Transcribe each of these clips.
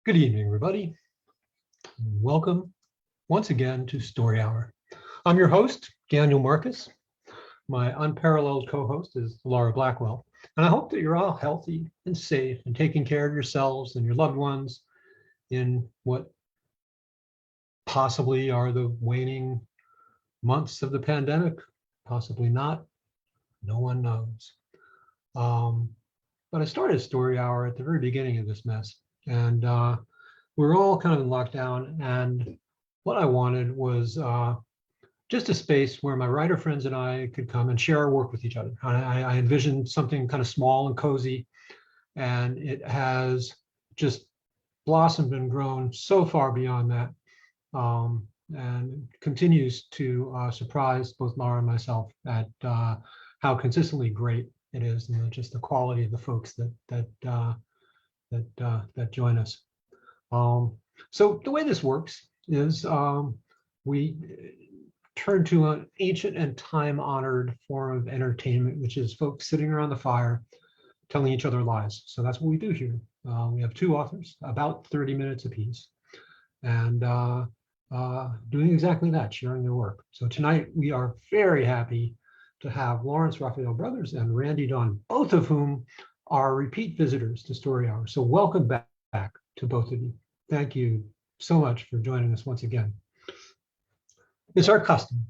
Good evening, everybody. Welcome once again to Story Hour. I'm your host, Daniel Marcus. My unparalleled co-host is Laura Blackwell. And I hope that you're all healthy and safe and taking care of yourselves and your loved ones in what possibly are the waning months of the pandemic, possibly not. No one knows. But I started Story Hour at the very beginning of this mess. And we're all kind of in lockdown, and what I wanted was just a space where my writer friends and I could come and share our work with each other. I envisioned something kind of small and cozy, and it has just blossomed and grown so far beyond that, and continues to surprise both Laura and myself at how consistently great it is, and just the quality of the folks that join us. So the way this works is we turn to an ancient and time-honored form of entertainment, which is folks sitting around the fire telling each other lies. So that's what we do here. We have two authors, about 30 minutes apiece, and doing exactly that, sharing their work. So tonight we are very happy to have Laurence Raphael Brothers and Randee Dawn, both of whom are repeat visitors to Story Hour. So welcome back to both of you. Thank you so much for joining us once again. It's our custom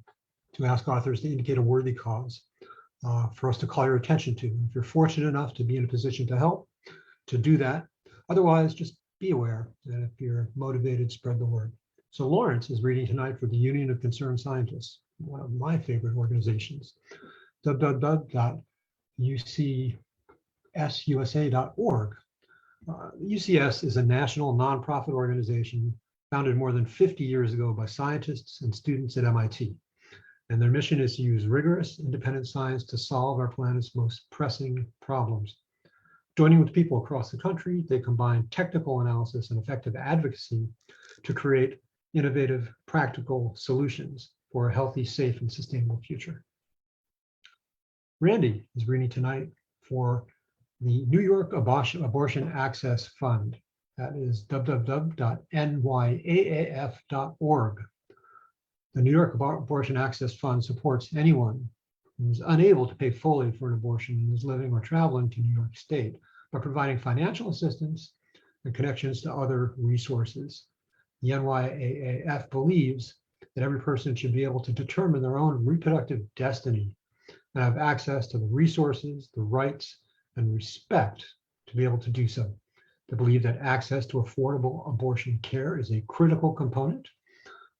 to ask authors to indicate a worthy cause for us to call your attention to. If you're fortunate enough to be in a position to help, to do that. Otherwise, just be aware that if you're motivated, spread the word. So Laurence is reading tonight for the Union of Concerned Scientists, one of my favorite organizations, www.ucsusa.org. UCS is a national nonprofit organization founded more than 50 years ago by scientists and students at MIT. And their mission is to use rigorous, independent science to solve our planet's most pressing problems. Joining with people across the country, they combine technical analysis and effective advocacy to create innovative, practical solutions for a healthy, safe, and sustainable future. Randee is reading tonight for the New York Abortion Access Fund. That is www.nyaaf.org. The New York Abortion Access Fund supports anyone who is unable to pay fully for an abortion and is living or traveling to New York State by providing financial assistance and connections to other resources. The NYAAF believes that every person should be able to determine their own reproductive destiny and have access to the resources, the rights, and respect to be able to do so. They believe that access to affordable abortion care is a critical component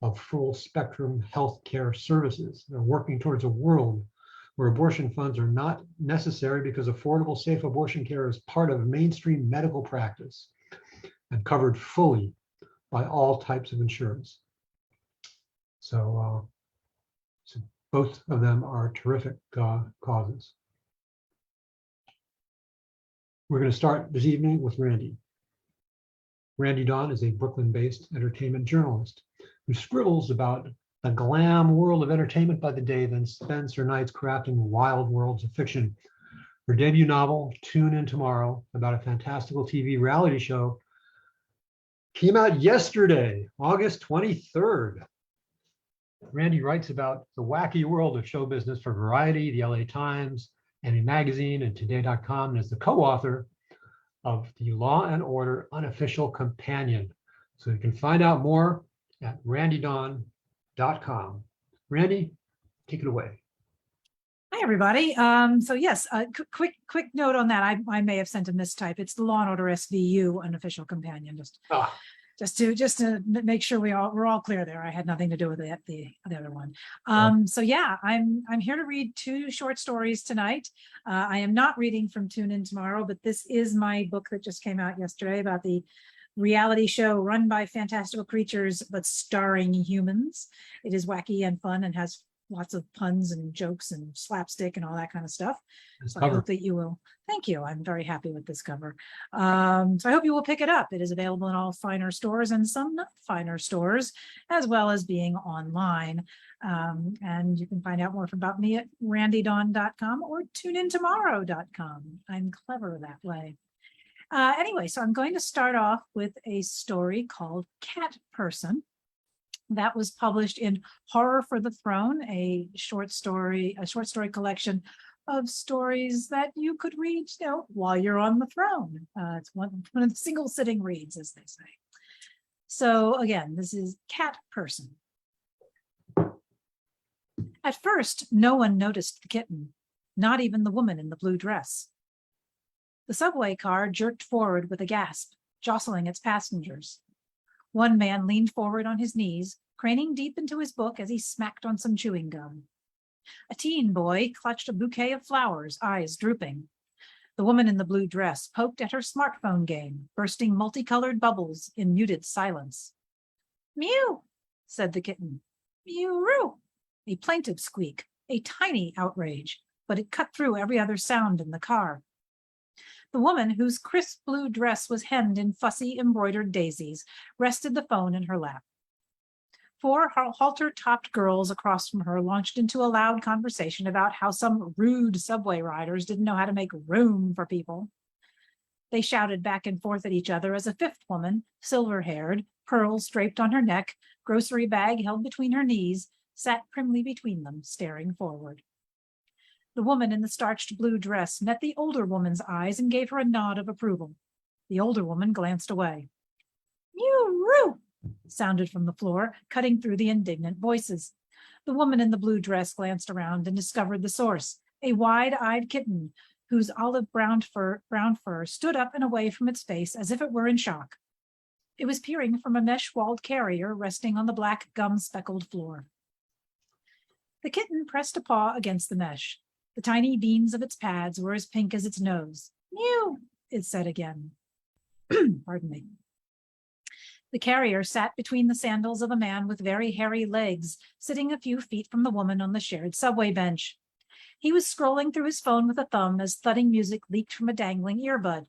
of full spectrum health care services. They're working towards a world where abortion funds are not necessary because affordable, safe abortion care is part of mainstream medical practice and covered fully by all types of insurance. So both of them are terrific causes. We're going to start this evening with Randee. Randee Dawn is a Brooklyn-based entertainment journalist who scribbles about the glam world of entertainment by the day, then spends her nights crafting wild worlds of fiction. Her debut novel, Tune In Tomorrow, about a fantastical TV reality show, came out yesterday, August 23rd. Randee writes about the wacky world of show business for Variety, the LA Times, Annie Magazine, and Today.com, and is the co-author of the Law and Order Unofficial Companion. So you can find out more at randeedawn.com. Randee, take it away. Hi, everybody. So yes, quick note on that. I may have sent a mistype. It's the Law and Order SVU Unofficial Companion. Just to make sure we're all clear there. I had nothing to do with the other one. So yeah, I'm here to read two short stories tonight. I am not reading from Tune In Tomorrow, but this is my book that just came out yesterday about the reality show run by fantastical creatures but starring humans. It is wacky and fun and has lots of puns and jokes and slapstick and all that kind of stuff. So I hope that you will. Thank you. I'm very happy with this cover. So I hope you will pick it up. It is available in all finer stores and some not finer stores, as well as being online. And you can find out more about me at randeedawn.com or tuneintomorrow.com. I'm clever that way. Anyway, so I'm going to start off with a story called Cat Person. That was published in Horror for the Throne, a short story collection of stories that you could read, while you're on the throne. It's one of the single sitting reads, as they say. So again, this is Cat Person. At first, no one noticed the kitten, not even the woman in the blue dress. The subway car jerked forward with a gasp, jostling its passengers. One man leaned forward on his knees, craning deep into his book as he smacked on some chewing gum. A teen boy clutched a bouquet of flowers, eyes drooping. The woman in the blue dress poked at her smartphone game, bursting multicolored bubbles in muted silence. Mew, said the kitten. Mew-roo, a plaintive squeak, a tiny outrage, but it cut through every other sound in the car. The woman, whose crisp blue dress was hemmed in fussy embroidered daisies, rested the phone in her lap. Four halter-topped girls across from her launched into a loud conversation about how some rude subway riders didn't know how to make room for people. They shouted back and forth at each other as a fifth woman, silver-haired, pearls draped on her neck, grocery bag held between her knees, sat primly between them, staring forward. The woman in the starched blue dress met the older woman's eyes and gave her a nod of approval. The older woman glanced away. Mew-roo, sounded from the floor, cutting through the indignant voices. The woman in the blue dress glanced around and discovered the source, a wide-eyed kitten whose olive brown fur stood up and away from its face as if it were in shock. It was peering from a mesh-walled carrier resting on the black gum-speckled floor. The kitten pressed a paw against the mesh. The tiny beans of its pads were as pink as its nose. Mew, it said again. Pardon me. The carrier sat between the sandals of a man with very hairy legs, sitting a few feet from the woman on the shared subway bench. He was scrolling through his phone with a thumb as thudding music leaked from a dangling earbud.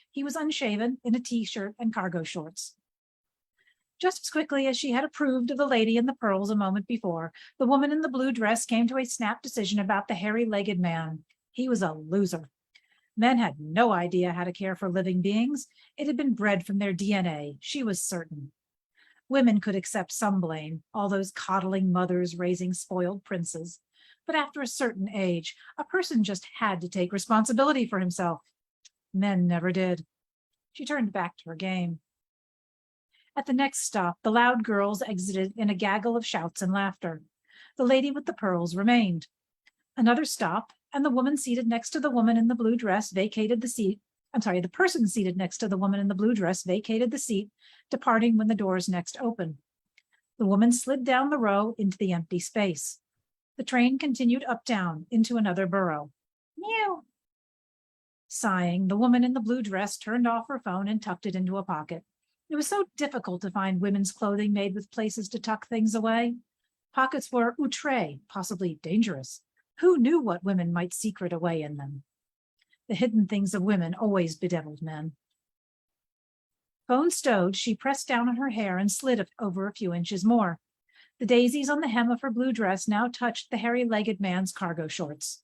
He was unshaven, in a t-shirt and cargo shorts. Just as quickly as she had approved of the lady in the pearls a moment before, the woman in the blue dress came to a snap decision about the hairy-legged man. He was a loser. Men had no idea how to care for living beings. It had been bred from their DNA, she was certain. Women could accept some blame, all those coddling mothers raising spoiled princes. But after a certain age, a person just had to take responsibility for himself. Men never did. She turned back to her game. At the next stop, the loud girls exited in a gaggle of shouts and laughter. The lady with the pearls remained. Another stop, and the woman seated next to the woman in the blue dress vacated the seat. The person seated next to the woman in the blue dress vacated the seat, departing when the doors next opened. The woman slid down the row into the empty space. The train continued uptown into another borough. Meow. Sighing, the woman in the blue dress turned off her phone and tucked it into a pocket. It was so difficult to find women's clothing made with places to tuck things away. Pockets were outre, possibly dangerous. Who knew what women might secret away in them? The hidden things of women always bedeviled men. Phone stowed, she pressed down on her hair and slid it over a few inches more. The daisies on the hem of her blue dress now touched the hairy-legged man's cargo shorts.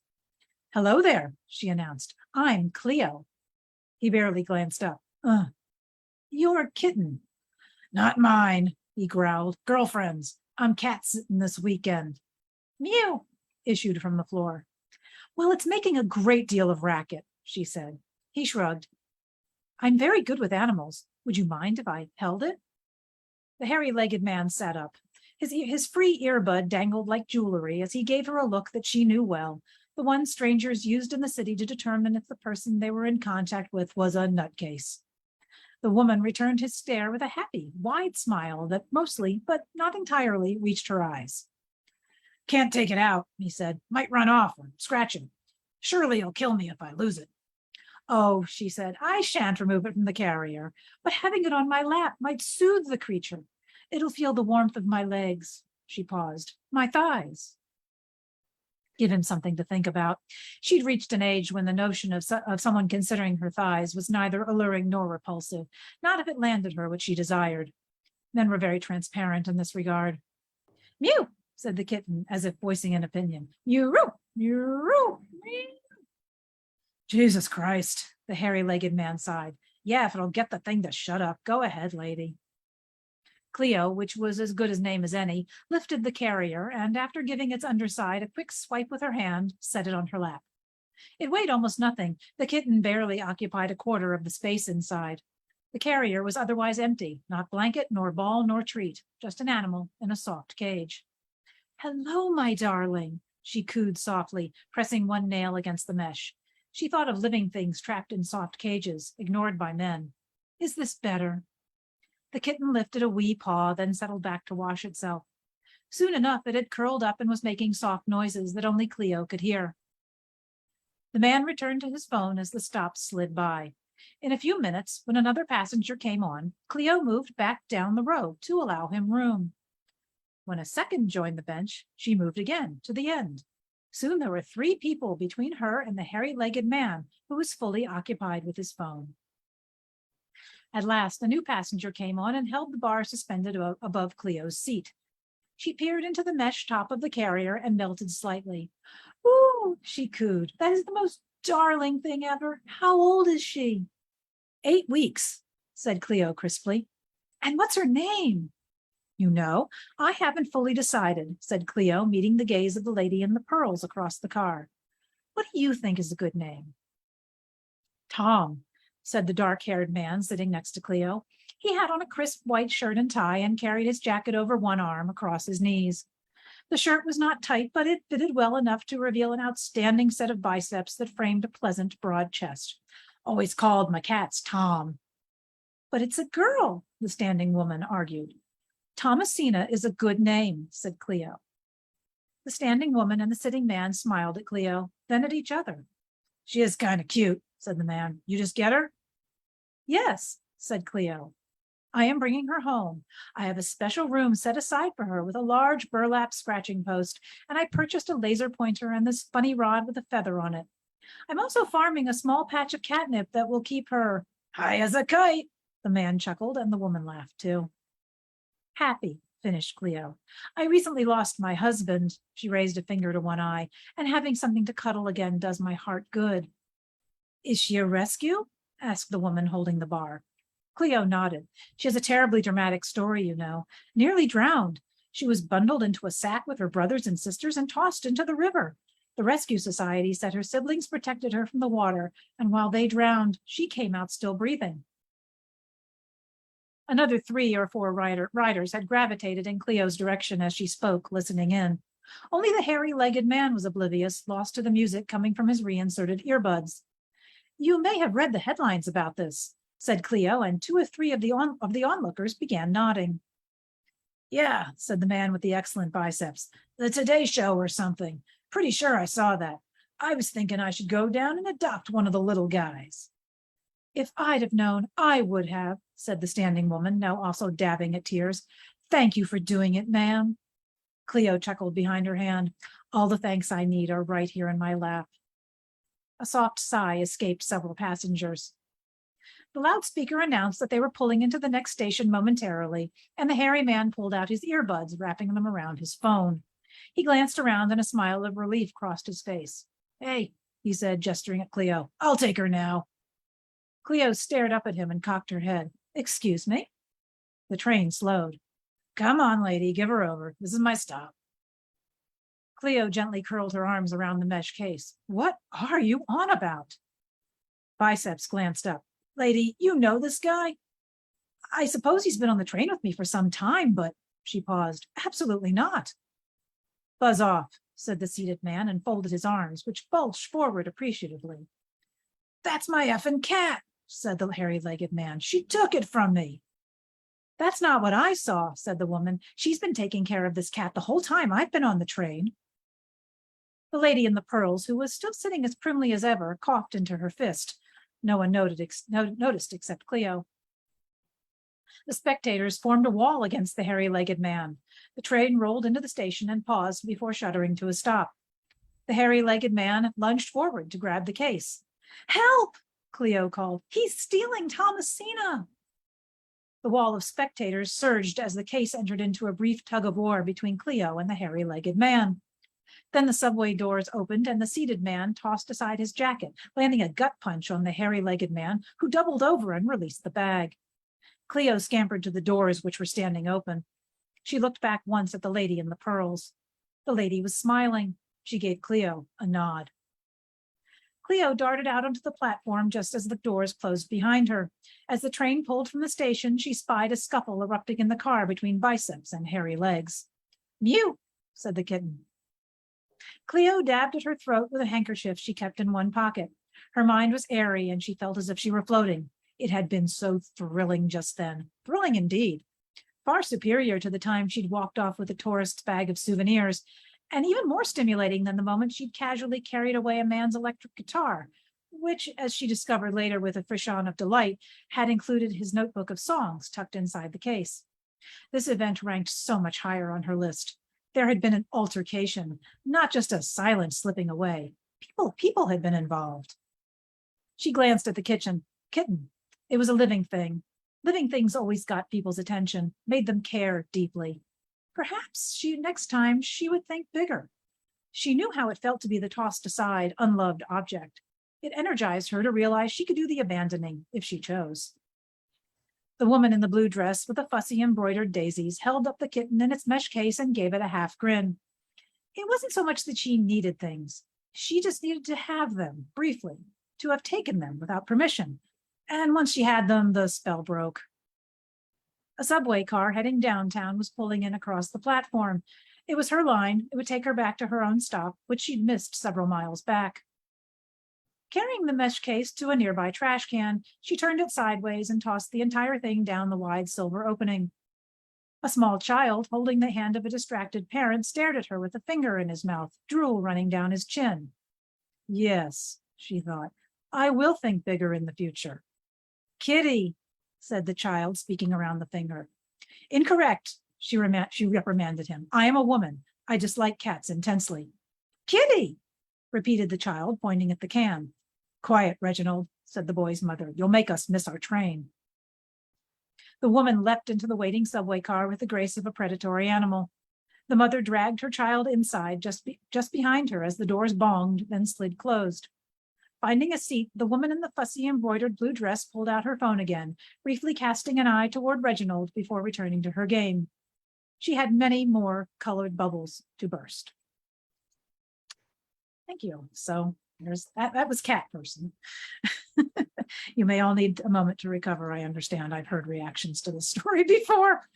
Hello there, she announced. I'm Cleo. He barely glanced up. Your kitten. Not mine, he growled. Girlfriend's. I'm cat-sitting this weekend. Mew, issued from the floor. Well, it's making a great deal of racket, she said. He shrugged. I'm very good with animals. Would you mind if I held it? The hairy-legged man sat up. His free earbud dangled like jewelry as he gave her a look that she knew well, the one strangers used in the city to determine if the person they were in contact with was a nutcase. The woman returned his stare with a happy, wide smile that mostly, but not entirely, reached her eyes. Can't take it out, he said. Might run off or scratch him. Surely he'll kill me if I lose it. Oh, she said, I shan't remove it from the carrier, but having it on my lap might soothe the creature. It'll feel the warmth of my legs. She paused. My thighs. Give him something to think about. She'd reached an age when the notion of someone considering her thighs was neither alluring nor repulsive, not if it landed her what she desired. Men were very transparent in this regard. Mew, said the kitten, as if voicing an opinion. Mew-roo, mew-roo, mew. Jesus Christ, the hairy-legged man sighed. Yeah, if it'll get the thing to shut up. Go ahead, lady. Cleo, which was as good a name as any, lifted the carrier and, after giving its underside a quick swipe with her hand, set it on her lap. It weighed almost nothing. The kitten barely occupied a quarter of the space inside. The carrier was otherwise empty, not blanket, nor ball, nor treat, just an animal in a soft cage. Hello, my darling, she cooed softly, pressing one nail against the mesh. She thought of living things trapped in soft cages, ignored by men. Is this better? The kitten lifted a wee paw, then settled back to wash itself. Soon enough, it had curled up and was making soft noises that only Cleo could hear. The man returned to his phone as the stops slid by. In a few minutes, when another passenger came on, Cleo moved back down the row to allow him room. When a second joined the bench, she moved again to the end. Soon there were 3 people between her and the hairy-legged man, who was fully occupied with his phone. At last, a new passenger came on and held the bar suspended above Cleo's seat. She peered into the mesh top of the carrier and melted slightly. Ooh, she cooed. That is the most darling thing ever. How old is she? 8 weeks, said Cleo crisply. And what's her name? You know, I haven't fully decided, said Cleo, meeting the gaze of the lady in the pearls across the car. What do you think is a good name? Tom, said the dark-haired man sitting next to Cleo. He had on a crisp white shirt and tie and carried his jacket over one arm across his knees. The shirt was not tight, but it fitted well enough to reveal an outstanding set of biceps that framed a pleasant, broad chest. Always called my cats Tom. But it's a girl, the standing woman argued. Thomasina is a good name, said Cleo. The standing woman and the sitting man smiled at Cleo, then at each other. She is kind of cute, said the man. You just get her? Yes, said Cleo. I am bringing her home. I have a special room set aside for her with a large burlap scratching post, and I purchased a laser pointer and this funny rod with a feather on it. I'm also farming a small patch of catnip that will keep her high as a kite. The man chuckled, and the woman laughed too. Happy, finished Cleo. I recently lost my husband. She raised a finger to one eye, and having something to cuddle again does my heart good. Is she a rescue? Asked the woman holding the bar. Cleo nodded. She has a terribly dramatic story, you know. Nearly drowned. She was bundled into a sack with her brothers and sisters and tossed into the river. The rescue society said her siblings protected her from the water, and while they drowned, she came out still breathing. Another 3 or 4 riders had gravitated in Cleo's direction as she spoke, listening in. Only the hairy-legged man was oblivious, lost to the music coming from his reinserted earbuds. You may have read the headlines about this, said Cleo, and 2 or 3 of the onlookers began nodding. Yeah, said the man with the excellent biceps. The Today Show or something. Pretty sure I saw that. I was thinking I should go down and adopt one of the little guys. If I'd have known, I would have, said the standing woman, now also dabbing at tears. Thank you for doing it, ma'am. Cleo chuckled behind her hand. All the thanks I need are right here in my lap. A soft sigh escaped several passengers. The loudspeaker announced that they were pulling into the next station momentarily, and the hairy man pulled out his earbuds, wrapping them around his phone. He glanced around and a smile of relief crossed his face. Hey, he said, gesturing at Cleo. I'll take her now. Cleo stared up at him and cocked her head. Excuse me? The train slowed. Come on, lady, give her over. This is my stop. Cleo gently curled her arms around the mesh case. What are you on about? Biceps glanced up. Lady, you know this guy? I suppose he's been on the train with me for some time, but she paused. Absolutely not. Buzz off, said the seated man and folded his arms, which bulged forward appreciatively. That's my effing cat, said the hairy-legged man. She took it from me. That's not what I saw, said the woman. She's been taking care of this cat the whole time I've been on the train. The lady in the pearls, who was still sitting as primly as ever, coughed into her fist. No one noticed except Cleo. The spectators formed a wall against the hairy-legged man. The train rolled into the station and paused before shuddering to a stop. The hairy-legged man lunged forward to grab the case. Help! Cleo called. He's stealing Thomasina! The wall of spectators surged as the case entered into a brief tug-of-war between Cleo and the hairy-legged man. Then the subway doors opened and the seated man tossed aside his jacket, landing a gut punch on the hairy-legged man, who doubled over and released the bag. Cleo scampered to the doors, which were standing open. She looked back once at the lady in the pearls. The lady was smiling. She gave Cleo a nod. Cleo darted out onto the platform just as the doors closed behind her. As the train pulled from the station, she spied a scuffle erupting in the car between Biceps and hairy legs. "Mew," said the kitten. Cleo dabbed at her throat with a handkerchief she kept in one pocket. Her mind was airy and she felt as if she were floating. It had been so thrilling just then. Thrilling indeed. Far superior to the time she'd walked off with a tourist's bag of souvenirs, and even more stimulating than the moment she'd casually carried away a man's electric guitar, which, as she discovered later with a frisson of delight, had included his notebook of songs tucked inside the case. This event ranked so much higher on her list. There had been an altercation, not just a silent slipping away. People had been involved. She glanced at the kitten. It was a living thing. Living things always got people's attention, made them care deeply. Perhaps next time she would think bigger. She knew how it felt to be the tossed aside, unloved object. It energized her to realize she could do the abandoning if she chose. The woman in the blue dress with the fussy embroidered daisies held up the kitten in its mesh case and gave it a half grin. It wasn't so much that she needed things. She just needed to have them, briefly, to have taken them without permission. And once she had them, the spell broke. A subway car heading downtown was pulling in across the platform. It was her line. It would take her back to her own stop, which she'd missed several miles back. Carrying the mesh case to a nearby trash can, she turned it sideways and tossed the entire thing down the wide silver opening. A small child, holding the hand of a distracted parent, stared at her with a finger in his mouth, drool running down his chin. Yes, she thought, I will think bigger in the future. Kitty, said the child, speaking around the finger. Incorrect, she reprimanded him. I am a woman. I dislike cats intensely. Kitty, repeated the child, pointing at the can. Quiet, Reginald, said the boy's mother. You'll make us miss our train. The woman leapt into the waiting subway car with the grace of a predatory animal. The mother dragged her child inside just behind her as the doors bonged, then slid closed. Finding a seat, the woman in the fussy embroidered blue dress pulled out her phone again, briefly casting an eye toward Reginald before returning to her game. She had many more colored bubbles to burst. Thank you. So there's that was cat person. You may all need a moment to recover. I understand. I've heard reactions to the story before.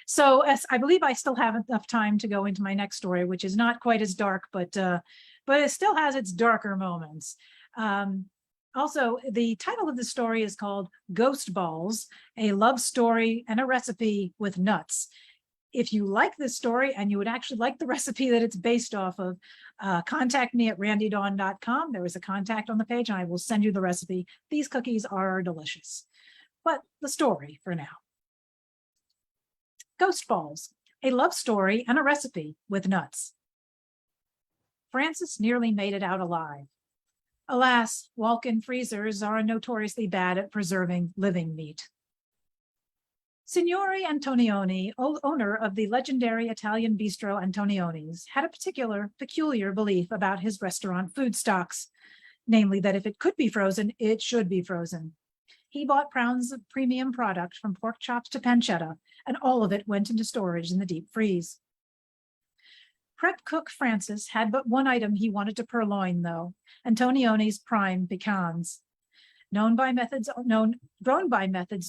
So as I believe I still have enough time to go into my next story, which is not quite as dark, but it still has its darker moments. Also, the title of the story is called Ghost Balls, a love story and a recipe with nuts. If you like this story and you would actually like the recipe that it's based off of, contact me at randeedawn.com. There is a contact on the page and I will send you the recipe. These cookies are delicious. But the story for now. Ghost Balls, a love story and a recipe with nuts. Francis nearly made it out alive. Alas, walk-in freezers are notoriously bad at preserving living meat. Signore Antonioni, owner of the legendary Italian bistro Antonioni's, had a peculiar belief about his restaurant food stocks, namely that if it could be frozen, it should be frozen. He bought pounds of premium product from pork chops to pancetta, and all of it went into storage in the deep freeze. Prep cook Francis had but one item he wanted to purloin, though, Antonioni's prime pecans. Grown by methods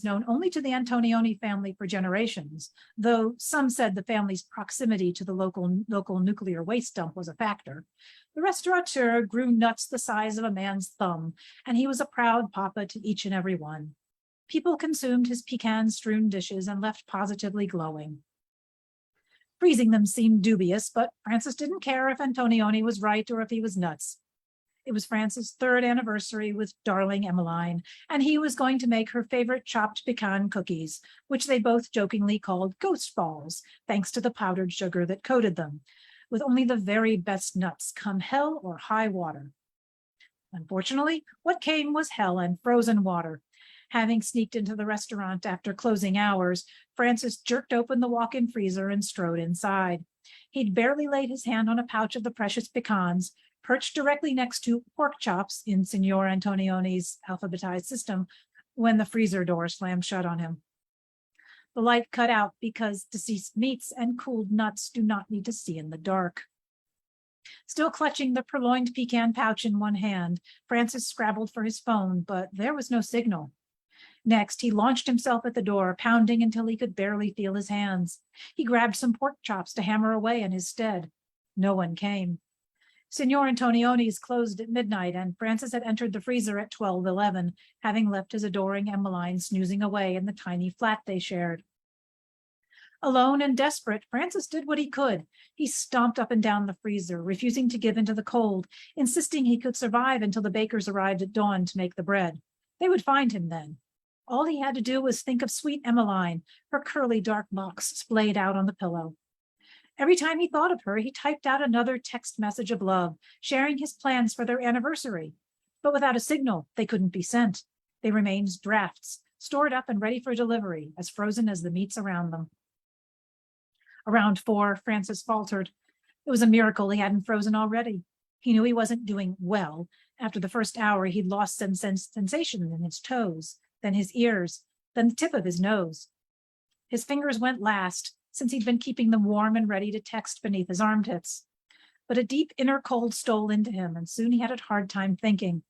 known only to the Antonioni family for generations, though some said the family's proximity to the local nuclear waste dump was a factor. The restaurateur grew nuts the size of a man's thumb, and he was a proud papa to each and every one. People consumed his pecan-strewn dishes and left positively glowing. Freezing them seemed dubious, but Francis didn't care if Antonioni was right or if he was nuts. It was Francis' 3rd anniversary with darling Emmeline, and he was going to make her favorite chopped pecan cookies, which they both jokingly called ghost balls, thanks to the powdered sugar that coated them, with only the very best nuts, come hell or high water. Unfortunately, what came was hell and frozen water. Having sneaked into the restaurant after closing hours, Francis jerked open the walk-in freezer and strode inside. He'd barely laid his hand on a pouch of the precious pecans, perched directly next to pork chops in Signor Antonioni's alphabetized system, when the freezer door slammed shut on him. The light cut out because deceased meats and cooled nuts do not need to see in the dark. Still clutching the purloined pecan pouch in one hand, Francis scrabbled for his phone, but there was no signal. Next, he launched himself at the door, pounding until he could barely feel his hands. He grabbed some pork chops to hammer away in his stead. No one came. Signor Antonioni's closed at midnight, and Francis had entered the freezer at 12:11, having left his adoring Emmeline snoozing away in the tiny flat they shared. Alone and desperate, Francis did what he could. He stomped up and down the freezer, refusing to give in to the cold, insisting he could survive until the bakers arrived at dawn to make the bread. They would find him then. All he had to do was think of sweet Emmeline, her curly dark locks splayed out on the pillow. Every time he thought of her, he typed out another text message of love, sharing his plans for their anniversary. But without a signal, they couldn't be sent. They remained drafts, stored up and ready for delivery, as frozen as the meats around them. Around 4, Francis faltered. It was a miracle he hadn't frozen already. He knew he wasn't doing well. After the first hour, he'd lost sensation in his toes, then his ears, then the tip of his nose. His fingers went last, since he'd been keeping them warm and ready to text beneath his armpits. But a deep inner cold stole into him, and soon he had a hard time thinking.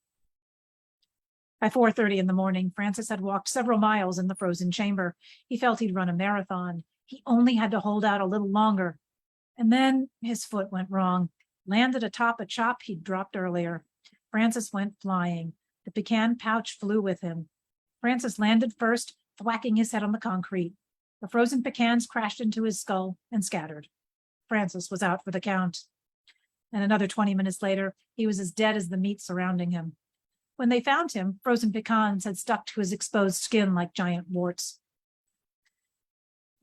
By 4:30 in the morning, Francis had walked several miles in the frozen chamber. He felt he'd run a marathon. He only had to hold out a little longer. And then his foot went wrong, landed atop a chop he'd dropped earlier. Francis went flying. The pecan pouch flew with him. Francis landed first, thwacking his head on the concrete. The frozen pecans crashed into his skull and scattered. Francis was out for the count. And another 20 minutes later, he was as dead as the meat surrounding him. When they found him, frozen pecans had stuck to his exposed skin like giant warts.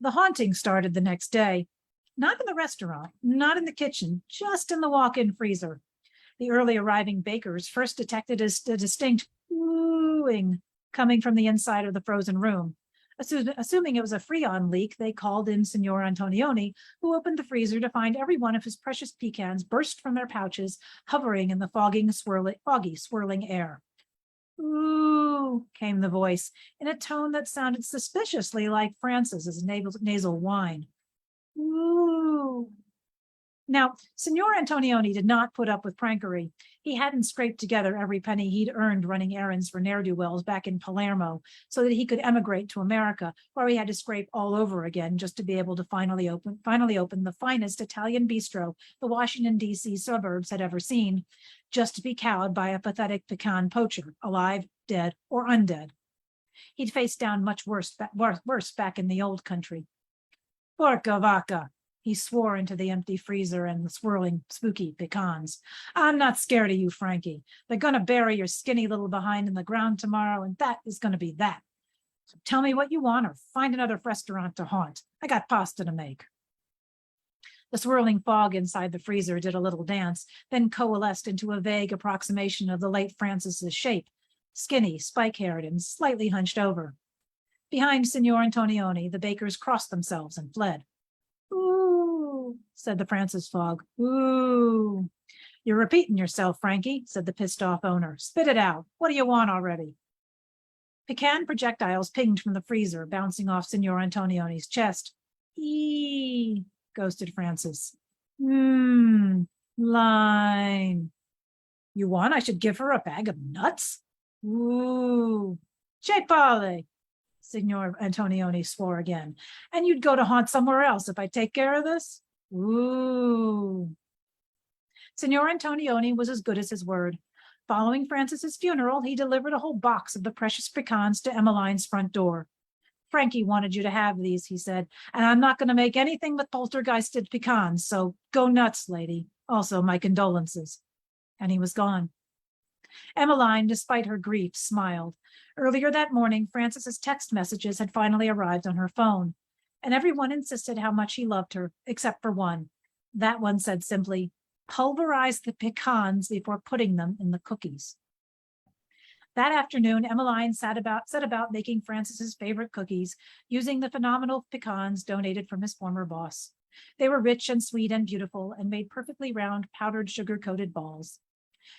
The haunting started the next day. Not in the restaurant, not in the kitchen, just in the walk-in freezer. The early arriving bakers first detected a distinct wooing coming from the inside of the frozen room. Assuming it was a Freon leak, they called in Signor Antonioni, who opened the freezer to find every one of his precious pecans burst from their pouches, hovering in the foggy, swirling air. "Ooh," came the voice, in a tone that sounded suspiciously like Francis's nasal whine. "Ooh." Now, Signor Antonioni did not put up with prankery. He hadn't scraped together every penny he'd earned running errands for ne'er-do-wells back in Palermo so that he could emigrate to America, where he had to scrape all over again just to be able to finally open the finest Italian bistro the Washington, D.C. suburbs had ever seen, just to be cowed by a pathetic pecan poacher, alive, dead, or undead. He'd faced down much worse back in the old country. "Porca vaca," he swore into the empty freezer and the swirling, spooky pecans. "I'm not scared of you, Frankie. They're going to bury your skinny little behind in the ground tomorrow, and that is going to be that. So tell me what you want or find another restaurant to haunt. I got pasta to make." The swirling fog inside the freezer did a little dance, then coalesced into a vague approximation of the late Francis's shape, skinny, spike-haired, and slightly hunched over. Behind Signor Antonioni, the bakers crossed themselves and fled. "Ooh," said the Francis fog. "Ooh." "You're repeating yourself, Frankie," said the pissed-off owner. "Spit it out. What do you want already?" Pecan projectiles pinged from the freezer, bouncing off Signor Antonioni's chest. "Eee," ghosted Francis. "Line. You want I should give her a bag of nuts?" "Ooh." "Che palle," Signor Antonioni swore again. "And you'd go to haunt somewhere else if I take care of this?" "Ooh." Signor Antonioni was as good as his word. Following Francis's funeral, he delivered a whole box of the precious pecans to Emmeline's front door. "Frankie wanted you to have these," he said, "and I'm not going to make anything but poltergeisted pecans, so go nuts, lady. Also, my condolences." And he was gone. Emmeline, despite her grief, smiled. Earlier that morning, Francis's text messages had finally arrived on her phone, and everyone insisted how much he loved her, except for one. That one said simply, "Pulverize the pecans before putting them in the cookies." That afternoon, Emmeline set about making Francis's favorite cookies using the phenomenal pecans donated from his former boss. They were rich and sweet and beautiful and made perfectly round powdered sugar-coated balls.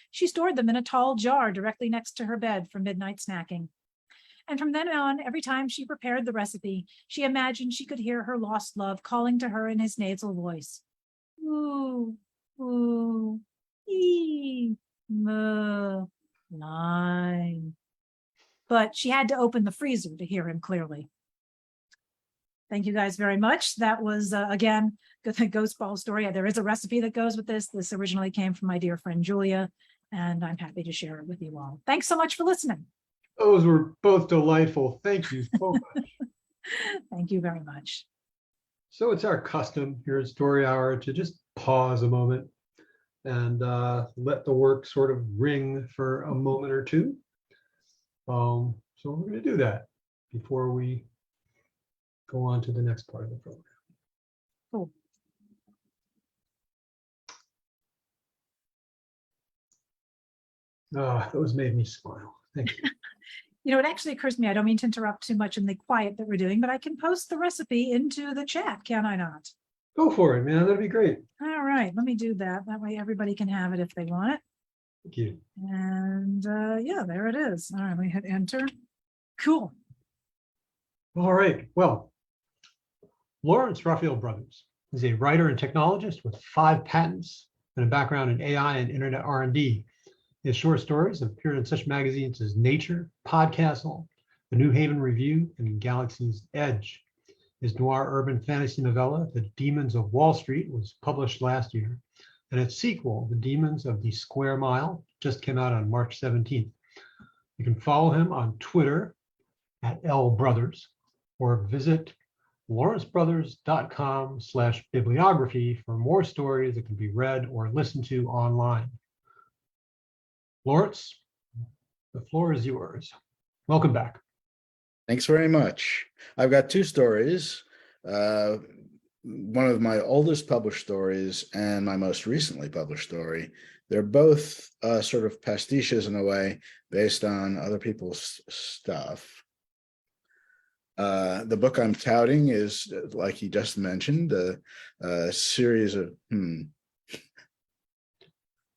She stored them in a tall jar directly next to her bed for midnight snacking. And from then on, every time she prepared the recipe, she imagined she could hear her lost love calling to her in his nasal voice. Ooh, ooh, ee, line. But she had to open the freezer to hear him clearly. Thank you guys very much. That was, again, the Ghost Ball story. There is a recipe that goes with this. This originally came from my dear friend Julia, and I'm happy to share it with you all. Thanks so much for listening. Those were both delightful. Thank you so much. Thank you very much. So it's our custom here at Story Hour to just pause a moment and let the work sort of ring for a moment or two. So we're going to do that before we go on to the next part of the program. Cool. Those made me smile. Thank you. You know, it actually occurs to me, I don't mean to interrupt too much in the quiet that we're doing, but I can post the recipe into the chat, can I not? Go for it, man. That'd be great. All right, let me do that. That way everybody can have it if they want it. Thank you. And yeah, there it is. All right, let me hit enter. Cool. All right. Well, Laurence Raphael Brothers is a writer and technologist with 5 patents and a background in AI and internet R&D. His short stories have appeared in such magazines as Nature, Podcastle, The New Haven Review, and Galaxy's Edge. His noir urban fantasy novella, The Demons of Wall Street, was published last year, and its sequel, The Demons of the Square Mile, just came out on March 17th. You can follow him on Twitter at LBrothers or visit lawrencebrothers.com/bibliography for more stories that can be read or listened to online. Laurence, the floor is yours. Welcome back. Thanks very much. I've got 2 stories. One of my oldest published stories and my most recently published story. They're both sort of pastiches in a way based on other people's stuff. The book I'm touting is, like he just mentioned, a series of,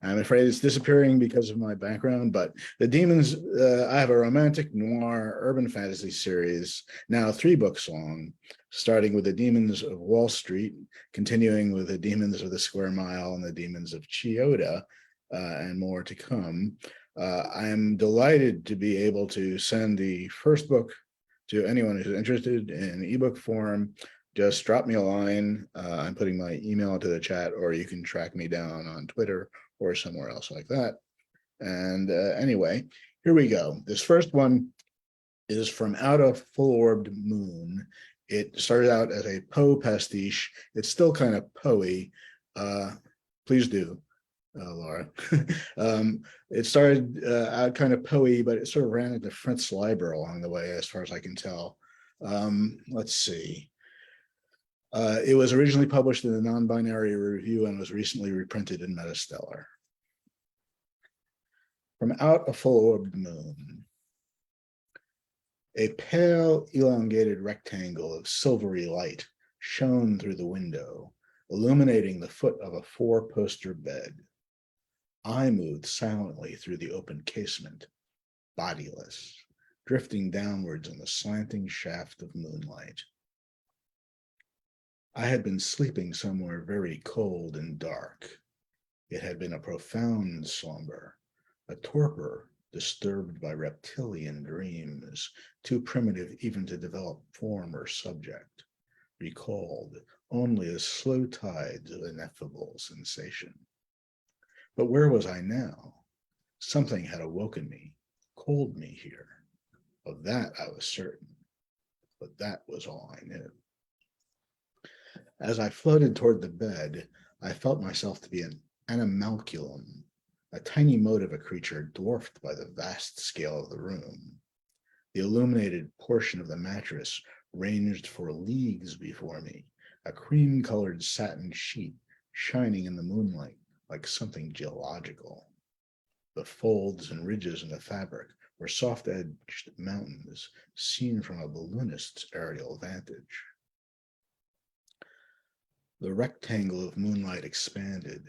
I'm afraid it's disappearing because of my background, but The Demons, I have a romantic noir urban fantasy series, now 3 books long, starting with The Demons of Wall Street, continuing with The Demons of the Square Mile and The Demons of Chiyoda, and more to come. I am delighted to be able to send the first book to anyone who's interested in ebook form. Just drop me a line. I'm putting my email into the chat, or you can track me down on Twitter or somewhere else like that. And anyway, here we go. This first one is from Out of Full-Orbed Moon. It started out as a Poe pastiche. It's still kind of Poe-y. Please do, Laura. It started out kind of Poe-y, but it sort of ran into Fritz Leiber along the way, as far as I can tell. Let's see. It was originally published in the Non-Binary Review and was recently reprinted in Metastellar. From Out a Full-Orbed Moon. A pale, elongated rectangle of silvery light shone through the window, illuminating the foot of a 4-poster bed. I moved silently through the open casement, bodiless, drifting downwards in the slanting shaft of moonlight. I had been sleeping somewhere very cold and dark. It had been a profound slumber, a torpor disturbed by reptilian dreams, too primitive even to develop form or subject, recalled only as slow tides of ineffable sensation. But where was I now? Something had awoken me, called me here. Of that I was certain, but that was all I knew. As I floated toward the bed, I felt myself to be an animalculum, a tiny mote of a creature dwarfed by the vast scale of the room. The illuminated portion of the mattress ranged for leagues before me, a cream-colored satin sheet shining in the moonlight like something geological. The folds and ridges in the fabric were soft-edged mountains seen from a balloonist's aerial vantage. The rectangle of moonlight expanded,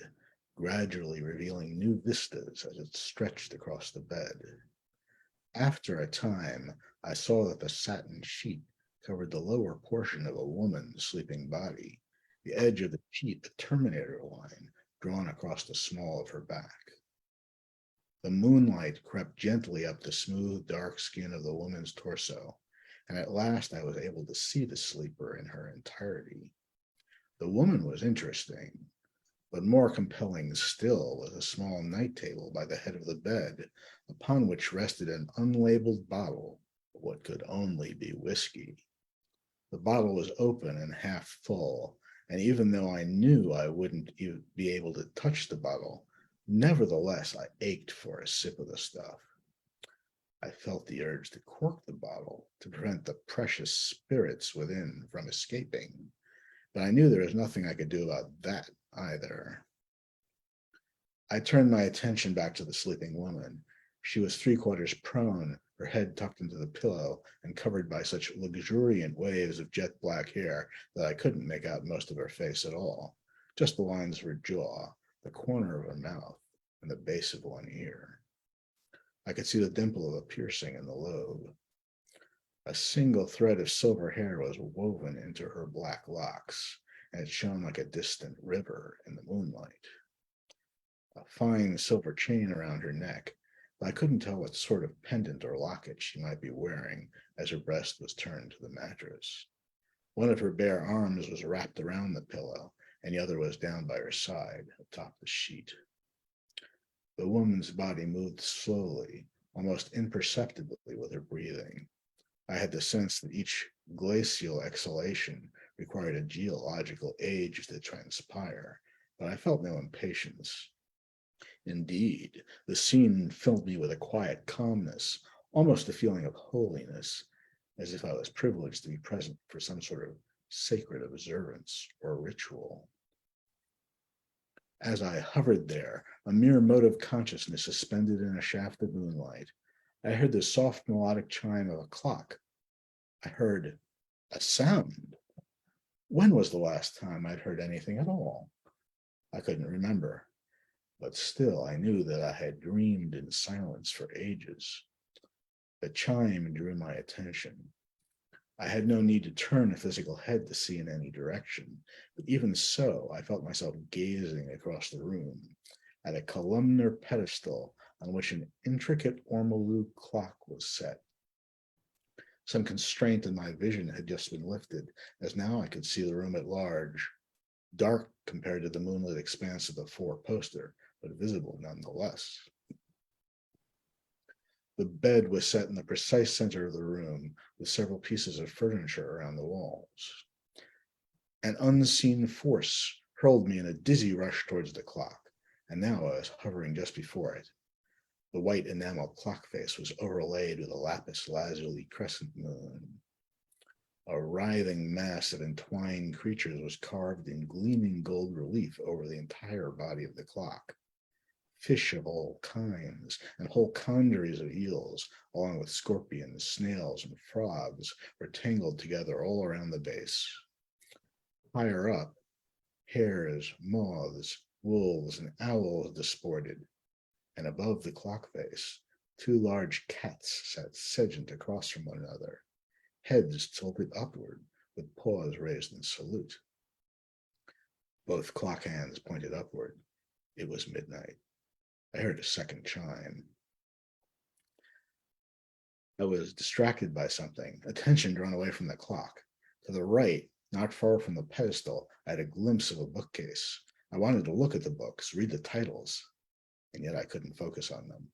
gradually revealing new vistas as it stretched across the bed. After a time, I saw that the satin sheet covered the lower portion of a woman's sleeping body, the edge of the sheet a terminator line drawn across the small of her back. The moonlight crept gently up the smooth, dark skin of the woman's torso, and at last I was able to see the sleeper in her entirety. The woman was interesting, but more compelling still was a small night table by the head of the bed, upon which rested an unlabeled bottle of what could only be whiskey. The bottle was open and half full, and even though I knew I wouldn't be able to touch the bottle, nevertheless I ached for a sip of the stuff. I felt the urge to cork the bottle to prevent the precious spirits within from escaping, but I knew there was nothing I could do about that either. I turned my attention back to the sleeping woman. She was 3/4 prone, her head tucked into the pillow and covered by such luxuriant waves of jet black hair that I couldn't make out most of her face at all, just the lines of her jaw, the corner of her mouth, and the base of one ear. I could see the dimple of a piercing in the lobe. A single thread of silver hair was woven into her black locks, and it shone like a distant river in the moonlight. A fine silver chain around her neck, but I couldn't tell what sort of pendant or locket she might be wearing as her breast was turned to the mattress. One of her bare arms was wrapped around the pillow, and the other was down by her side atop the sheet. The woman's body moved slowly, almost imperceptibly with her breathing. I had the sense that each glacial exhalation required a geological age to transpire, but I felt no impatience. Indeed, the scene filled me with a quiet calmness, almost a feeling of holiness, as if I was privileged to be present for some sort of sacred observance or ritual. As I hovered there, a mere mote of consciousness suspended in a shaft of moonlight, I heard the soft melodic chime of a clock. I heard a sound. When was the last time I'd heard anything at all? I couldn't remember, but still I knew that I had dreamed in silence for ages. The chime drew my attention. I had no need to turn a physical head to see in any direction, but even so, I felt myself gazing across the room at a columnar pedestal on which an intricate ormolu clock was set. Some constraint in my vision had just been lifted, as now I could see the room at large, dark compared to the moonlit expanse of the four-poster, but visible nonetheless. The bed was set in the precise center of the room, with several pieces of furniture around the walls. An unseen force hurled me in a dizzy rush towards the clock, and now I was hovering just before it. The white enamel clock face was overlaid with a lapis lazuli crescent moon. A writhing mass of entwined creatures was carved in gleaming gold relief over the entire body of the clock. Fish of all kinds and whole congeries of eels, along with scorpions, snails, and frogs, were tangled together all around the base. Higher up, hares, moths, wolves, and owls disported, and above the clock face, 2 large cats sat sedgent across from one another, heads tilted upward, with paws raised in salute. Both clock hands pointed upward. It was midnight. I heard a second chime. I was distracted by something, attention drawn away from the clock. To the right, not far from the pedestal, I had a glimpse of a bookcase. I wanted to look at the books, read the titles, and yet I couldn't focus on them.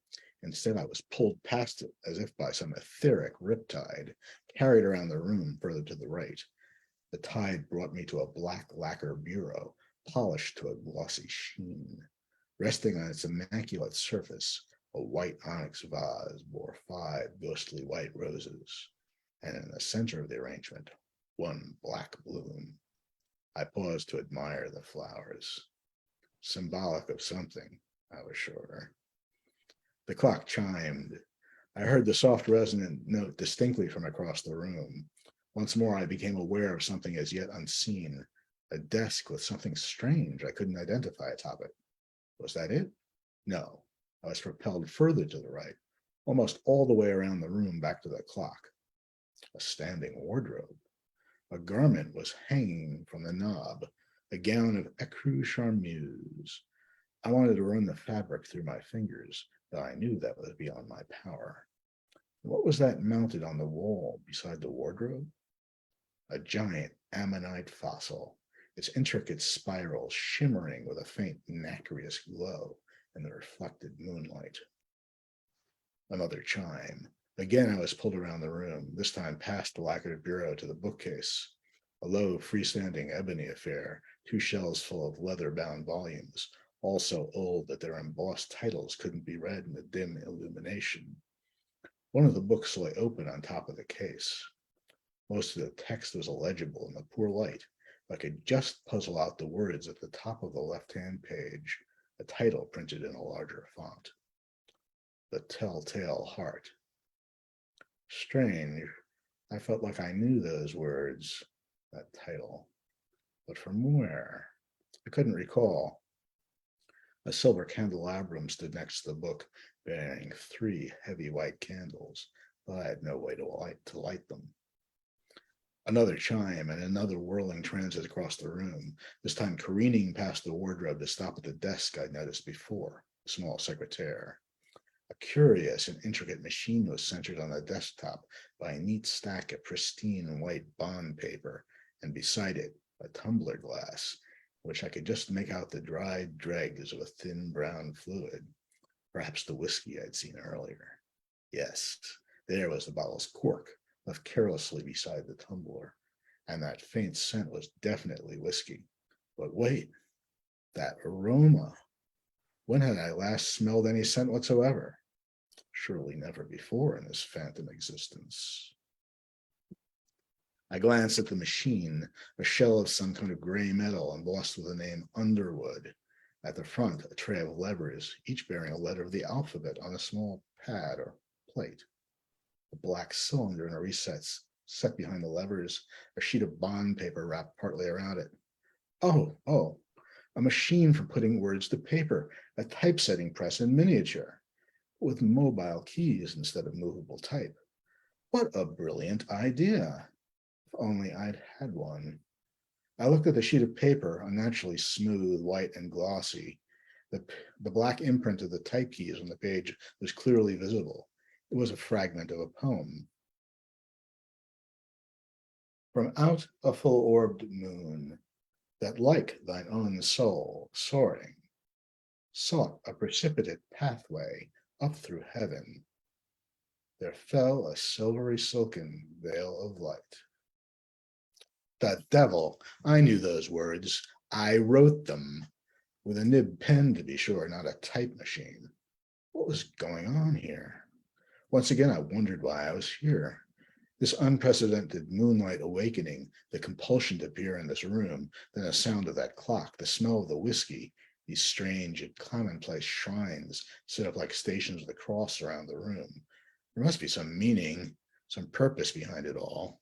Instead, I was pulled past it as if by some etheric riptide, carried around the room further to the right. The tide brought me to a black lacquer bureau, polished to a glossy sheen. Resting on its immaculate surface, a white onyx vase bore 5 ghostly white roses, and in the center of the arrangement, 1 black bloom. I paused to admire the flowers. Symbolic of something, I was sure. The clock chimed. I heard the soft resonant note distinctly from across the room. Once more, I became aware of something as yet unseen, a desk with something strange I couldn't identify atop it. Was that it? No. I was propelled further to the right, almost all the way around the room back to the clock. A standing wardrobe. A garment was hanging from the knob, a gown of ecru charmeuse. I wanted to run the fabric through my fingers, though I knew that was beyond my power. What was that mounted on the wall beside the wardrobe? A giant ammonite fossil, its intricate spirals shimmering with a faint nacreous glow in the reflected moonlight. Another chime. Again, I was pulled around the room, this time past the lacquered bureau to the bookcase. A low, freestanding ebony affair, 2 shelves full of leather-bound volumes, all so old that their embossed titles couldn't be read in the dim illumination. One of the books lay open on top of the case. Most of the text was illegible in the poor light, but I could just puzzle out the words at the top of the left-hand page, a title printed in a larger font. The Telltale Heart. Strange. I felt like I knew those words, that title. But from where? I couldn't recall. A silver candelabrum stood next to the book, bearing 3 heavy white candles, but I had no way to light them. Another chime and another whirling transit across the room, this time careening past the wardrobe to stop at the desk I'd noticed before, a small secretaire. A curious and intricate machine was centered on the desktop by a neat stack of pristine white bond paper, and beside it, a tumbler glass, which I could just make out the dried dregs of a thin brown fluid, perhaps the whiskey I'd seen earlier. Yes, there was the bottle's cork, left carelessly beside the tumbler, and that faint scent was definitely whiskey. But wait, that aroma. When had I last smelled any scent whatsoever? Surely never before in this phantom existence. I glanced at the machine, a shell of some kind of gray metal embossed with the name Underwood. At the front, a tray of levers, each bearing a letter of the alphabet on a small pad or plate. A black cylinder in a recess set behind the levers, a sheet of bond paper wrapped partly around it. Oh, a machine for putting words to paper, a typesetting press in miniature, with mobile keys instead of movable type. What a brilliant idea. If only I'd had one. I looked at the sheet of paper, unnaturally smooth, white, and glossy. The black imprint of the type keys on the page was clearly visible. It was a fragment of a poem. From out a full-orbed moon, that like thine own soul soaring, sought a precipitate pathway up through heaven, there fell a silvery silken veil of light. The devil, I knew those words. I wrote them, with a nib pen to be sure, not a type machine. What was going on here? Once again, I wondered why I was here. This unprecedented moonlight awakening, the compulsion to appear in this room, then the sound of that clock, the smell of the whiskey, these strange and commonplace shrines set up like stations with a cross around the room. There must be some meaning, some purpose behind it all.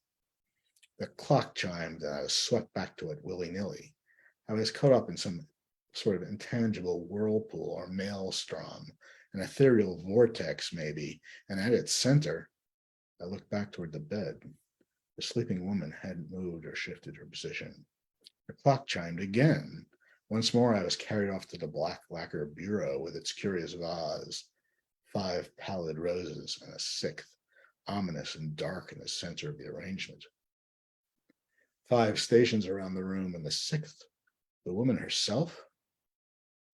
The clock chimed and I was swept back to it willy-nilly. I was caught up in some sort of intangible whirlpool or maelstrom, an ethereal vortex maybe, and at its center, I looked back toward the bed. The sleeping woman hadn't moved or shifted her position. The clock chimed again. Once more, I was carried off to the black lacquer bureau with its curious vase, 5 pallid roses and a 6th, ominous and dark in the center of the arrangement. 5 stations around the room, and the 6th, the woman herself.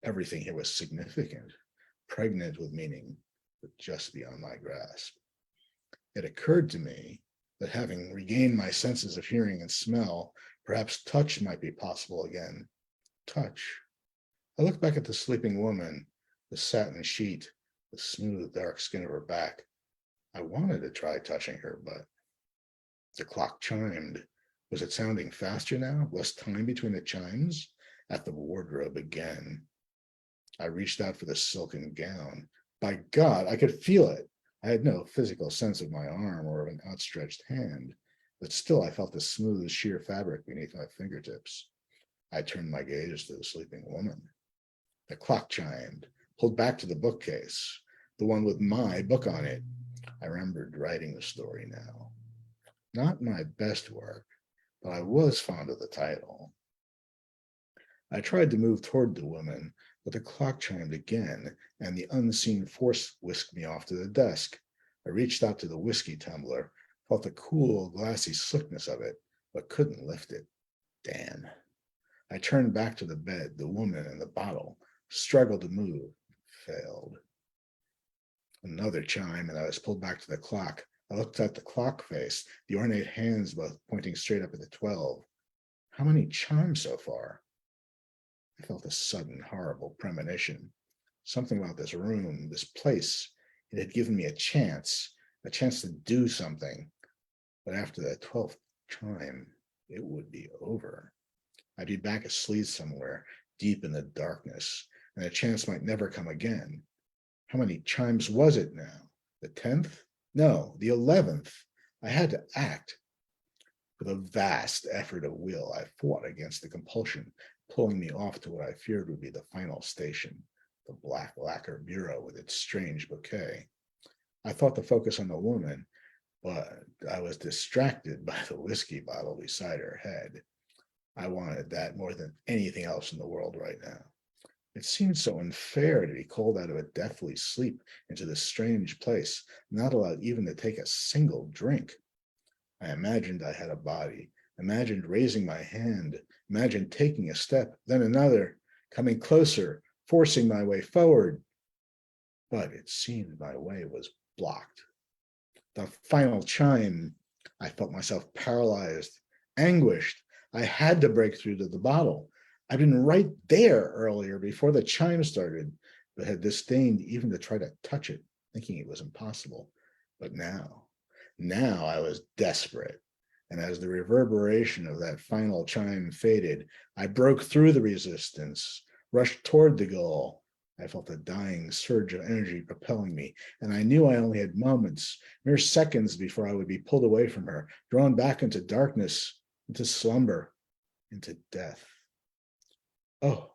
Everything here was significant, pregnant with meaning, but just beyond my grasp. It occurred to me that having regained my senses of hearing and smell, perhaps touch might be possible again. Touch. I looked back at the sleeping woman, the satin sheet, the smooth, dark skin of her back. I wanted to try touching her, but the clock chimed. Was it sounding faster now? Less time between the chimes? At the wardrobe again. I reached out for the silken gown. By God, I could feel it. I had no physical sense of my arm or of an outstretched hand, but still I felt the smooth, sheer fabric beneath my fingertips. I turned my gaze to the sleeping woman. The clock chimed, pulled back to the bookcase, the one with my book on it. I remembered writing the story now. Not my best work, but I was fond of the title. I tried to move toward the woman, but the clock chimed again, and the unseen force whisked me off to the desk. I reached out to the whiskey tumbler, felt the cool, glassy slickness of it, but couldn't lift it. Damn. I turned back to the bed, the woman and the bottle, struggled to move, failed. Another chime, and I was pulled back to the clock. I looked at the clock face, the ornate hands both pointing straight up at the 12. How many chimes so far? I felt a sudden, horrible premonition. Something about this room, this place, it had given me a chance to do something. But after that 12th chime, it would be over. I'd be back asleep somewhere, deep in the darkness, and the chance might never come again. How many chimes was it now? The 10th? No, the 11th. I had to act. With a vast effort of will, I fought against the compulsion, pulling me off to what I feared would be the final station, the black lacquer bureau with its strange bouquet. I thought to focus on the woman, but I was distracted by the whiskey bottle beside her head. I wanted that more than anything else in the world right now. It seemed so unfair to be called out of a deathly sleep into this strange place, not allowed even to take a single drink. I imagined I had a body, imagined raising my hand, imagined taking a step, then another, coming closer, forcing my way forward. But it seemed my way was blocked. The final chime, I felt myself paralyzed, anguished. I had to break through to the bottle. I'd been right there earlier before the chime started, but had disdained even to try to touch it, thinking it was impossible. But now I was desperate. And as the reverberation of that final chime faded, I broke through the resistance, rushed toward the goal. I felt a dying surge of energy propelling me, and I knew I only had moments, mere seconds before I would be pulled away from her, drawn back into darkness, into slumber, into death. Oh,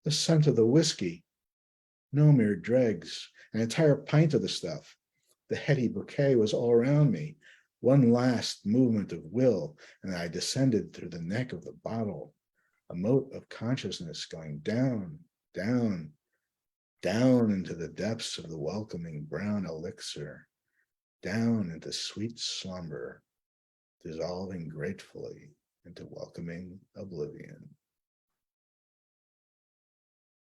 the scent of the whiskey. No mere dregs, an entire pint of the stuff. The heady bouquet was all around me. One last movement of will, and I descended through the neck of the bottle, a mote of consciousness going down, down, down into the depths of the welcoming brown elixir, down into sweet slumber, dissolving gratefully into welcoming oblivion.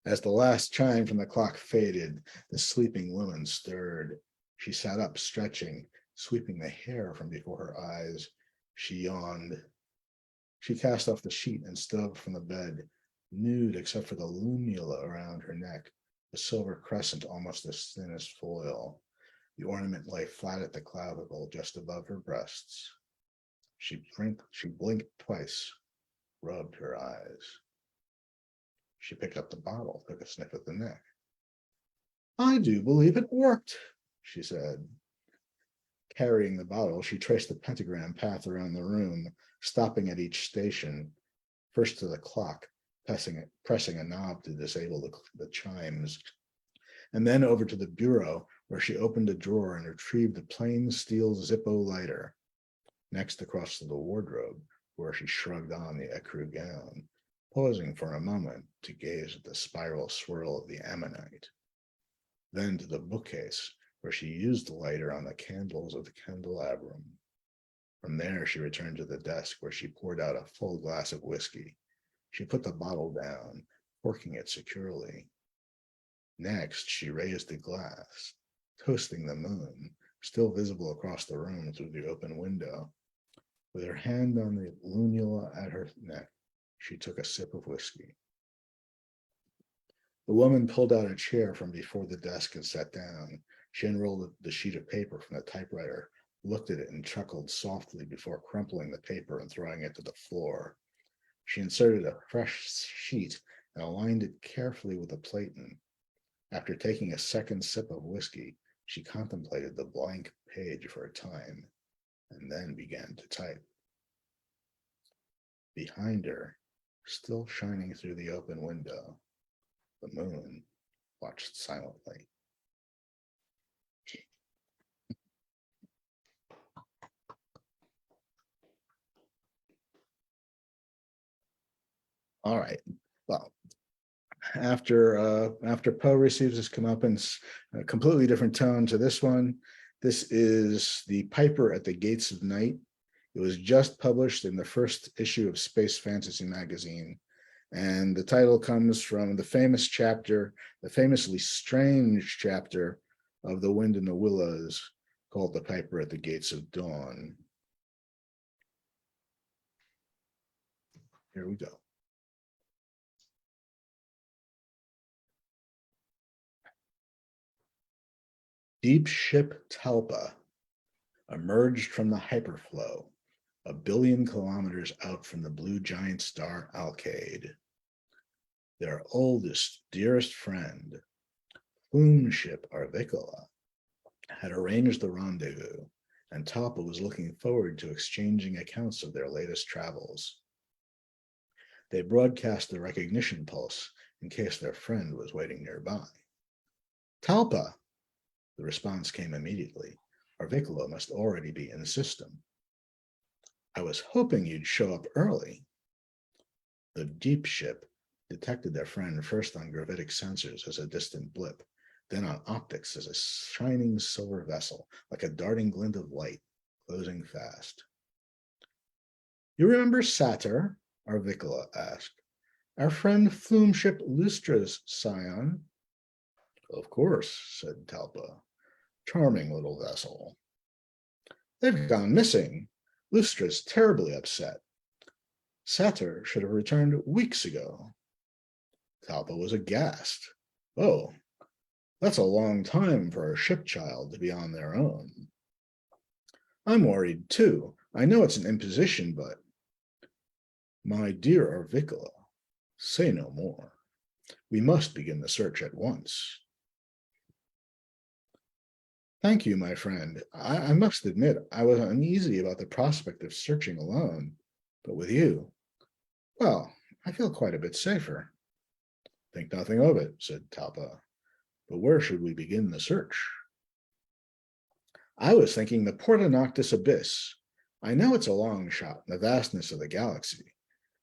As the last chime from the clock faded, the sleeping woman stirred. She sat up, stretching, sweeping the hair from before her eyes. She yawned. She cast off the sheet and stood up from the bed, nude except for the lunula around her neck, a silver crescent almost as thin as foil. The ornament lay flat at the clavicle just above her breasts. She blinked twice, rubbed her eyes. She picked up the bottle, took a sniff at the neck. I do believe it worked, she said. Carrying the bottle, she traced the pentagram path around the room, stopping at each station, first to the clock, pressing a knob to disable the chimes, and then over to the bureau, where she opened a drawer and retrieved a plain steel Zippo lighter. Next, across to the wardrobe, where she shrugged on the ecru gown, pausing for a moment to gaze at the spiral swirl of the ammonite. Then to the bookcase, where she used the lighter on the candles of the candelabrum. From there, she returned to the desk, where she poured out a full glass of whiskey. She put the bottle down, corking it securely. Next, she raised the glass, toasting the moon, still visible across the room through the open window. With her hand on the lunula at her neck, she took a sip of whiskey. The woman pulled out a chair from before the desk and sat down. She unrolled the sheet of paper from the typewriter, looked at it and chuckled softly before crumpling the paper and throwing it to the floor. She inserted a fresh sheet and aligned it carefully with the platen. After taking a second sip of whiskey, She contemplated the blank page for a time and then began to type. Behind her, still shining through the open window, the moon watched silently. All right. Well, after Poe receives his comeuppance, a completely different tone to this one. This is The Piper at the Gates of Night. It was just published in the first issue of Space Fantasy magazine. And the title comes from the famous chapter, the famously strange chapter of The Wind in the Willows, called The Piper at the Gates of Dawn. Here we go. Deep ship Talpa emerged from the hyperflow, a billion kilometers out from the blue giant star Alcade. Their oldest, dearest friend, Plume ship Arvicola, had arranged the rendezvous, and Talpa was looking forward to exchanging accounts of their latest travels. They broadcast the recognition pulse in case their friend was waiting nearby. Talpa! The response came immediately. Arvicola must already be in the system. I was hoping you'd show up early. The deep ship detected their friend first on gravitic sensors as a distant blip, then on optics as a shining silver vessel, like a darting glint of light, closing fast. You remember Satyr? Arvicola asked. Our friend Flume ship Lustra's scion. Of course, said Talpa. Charming little vessel. They've gone missing. Lustra's terribly upset. Satyr should have returned weeks ago. Talpa was aghast. Oh, that's a long time for a ship child to be on their own. I'm worried too. I know it's an imposition, but... My dear Arvicola, say no more. We must begin the search at once. Thank you, my friend. I must admit, I was uneasy about the prospect of searching alone, but with you, well, I feel quite a bit safer. Think nothing of it, said Talpa. But where should we begin the search? I was thinking the Porta Noctis Abyss. I know it's a long shot in the vastness of the galaxy,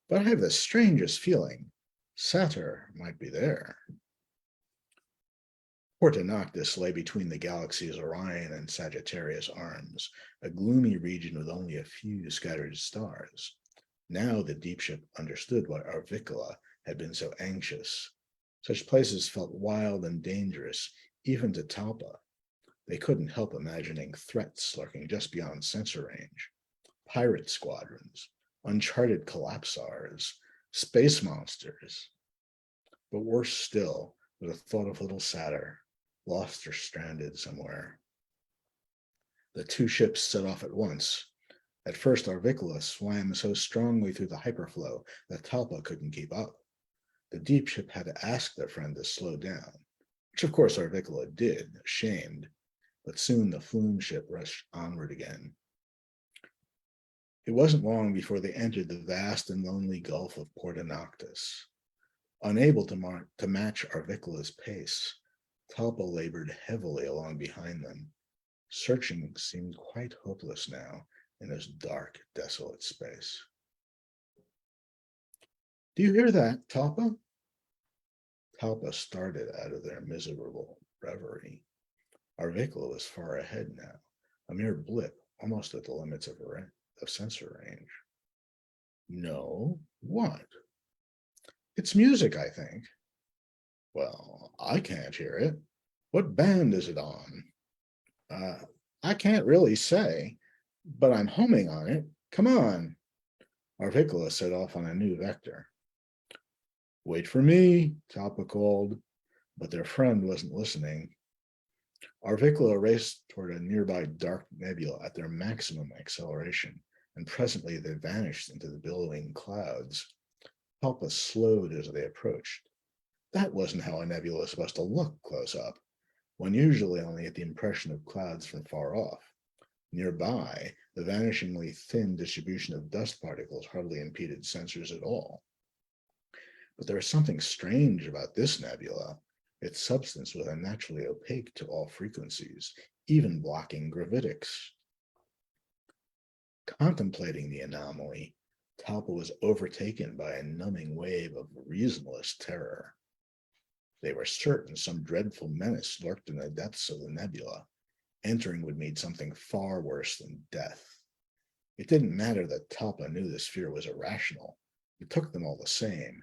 but I have the strangest feeling Satyr might be there. Porta Noctis lay between the galaxies Orion and Sagittarius arms, a gloomy region with only a few scattered stars. Now the deep ship understood why Arvicola had been so anxious. Such places felt wild and dangerous, even to Talpa. They couldn't help imagining threats lurking just beyond sensor range. Pirate squadrons, uncharted collapsars, space monsters. But worse still was the thought of little Satyr, lost or stranded somewhere. The two ships set off at once. At first, Arvicola swam so strongly through the hyperflow that Talpa couldn't keep up. The deep ship had to ask their friend to slow down, which of course Arvicola did, ashamed, but soon the Flume ship rushed onward again. It wasn't long before they entered the vast and lonely Gulf of Porta Noctis. Unable to match Arvicola's pace, Talpa labored heavily along behind them. Searching seemed quite hopeless now in this dark, desolate space. Do you hear that, Talpa? Talpa started out of their miserable reverie. Arvicola was far ahead now, a mere blip, almost at the limits of sensor range. No, what? It's music, I think. Well, I can't hear it. What band is it on? I can't really say, but I'm homing on it. Come on. Arvicola set off on a new vector. Wait for me, Talpa called, but their friend wasn't listening. Arvicola raced toward a nearby dark nebula at their maximum acceleration, and presently they vanished into the billowing clouds. Talpa slowed as they approached. That wasn't how a nebula was supposed to look close up. one usually only get the impression of clouds from far off. Nearby, the vanishingly thin distribution of dust particles hardly impeded sensors at all. But there was something strange about this nebula. Its substance was unnaturally opaque to all frequencies, even blocking gravitics. Contemplating the anomaly, Talpa was overtaken by a numbing wave of reasonless terror. They were certain some dreadful menace lurked in the depths of the nebula. Entering would mean something far worse than death. It didn't matter that Talpa knew this fear was irrational. It took them all the same,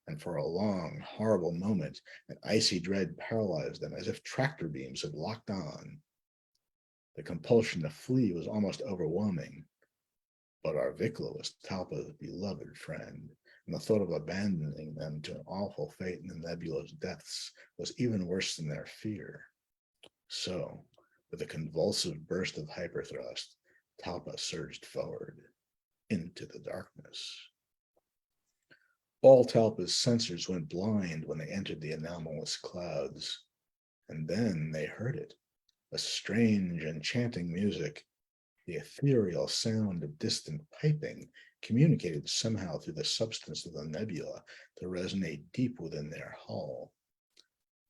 and for a long, horrible moment, an icy dread paralyzed them as if tractor beams had locked on. The compulsion to flee was almost overwhelming, but Arvikla was Talpa's beloved friend, and the thought of abandoning them to an awful fate in the nebula's depths was even worse than their fear. So, with a convulsive burst of hyperthrust, Talpa surged forward into the darkness. All Talpa's sensors went blind when they entered the anomalous clouds, and then they heard it, a strange, enchanting music. The ethereal sound of distant piping communicated somehow through the substance of the nebula to resonate deep within their hull.